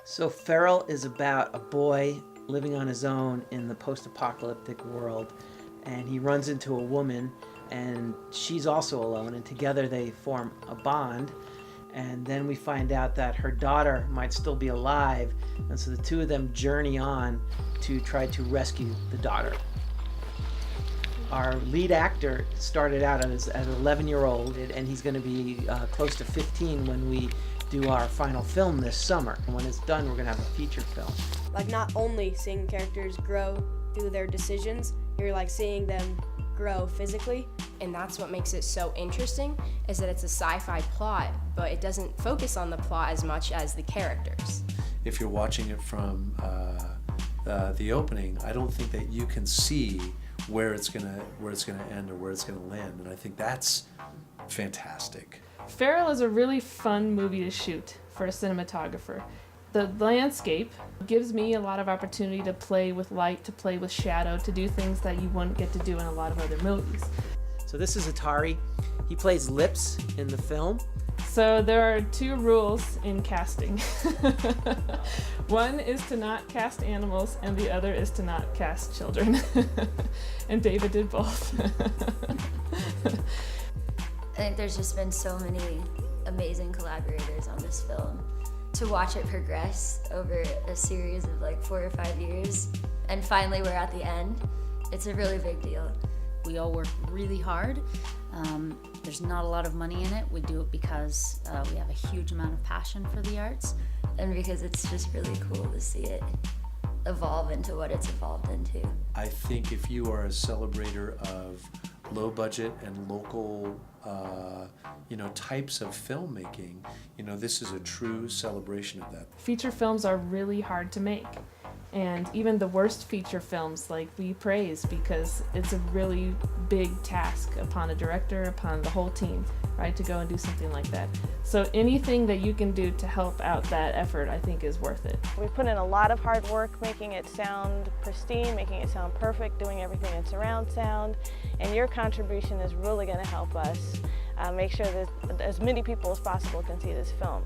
So Feral is about a boy living on his own in the post-apocalyptic world, and he runs into a woman, and she's also alone, and together they form a bond. And then we find out that her daughter might still be alive, and so the two of them journey on to try to rescue the daughter. Our lead actor started out as an 11-year-old, and he's going to be close to 15 when we do our final film this summer. And when it's done, we're going to have a feature film. Like, not only seeing characters grow through their decisions, you're like seeing them grow physically. And that's what makes it so interesting, is that it's a sci-fi plot, but it doesn't focus on the plot as much as the characters. If you're watching it from the opening, I don't think that you can see where it's gonna end or where it's gonna land, and I think that's fantastic. Feral is a really fun movie to shoot for a cinematographer. The landscape gives me a lot of opportunity to play with light, to play with shadow, to do things that you wouldn't get to do in a lot of other movies. So this is Atari. He plays Lips in the film. So there are two rules in casting. One is to not cast animals, and the other is to not cast children. And David did both. I think there's just been so many amazing collaborators on this film. To watch it progress over a series of like 4 or 5 years, and finally we're at the end, it's a really big deal. We all work really hard. There's not a lot of money in it. We do it because we have a huge amount of passion for the arts. And because it's just really cool to see it evolve into what it's evolved into. I think if you are a celebrator of low budget and local types of filmmaking, this is a true celebration of that. Feature films are really hard to make. And even the worst feature films, like, we praise, because it's a really big task upon a director, upon the whole team, right, to go and do something like that. So anything that you can do to help out that effort, I think, is worth it. We put in a lot of hard work making it sound pristine, making it sound perfect, doing everything in surround sound, and your contribution is really going to help us make sure that as many people as possible can see this film.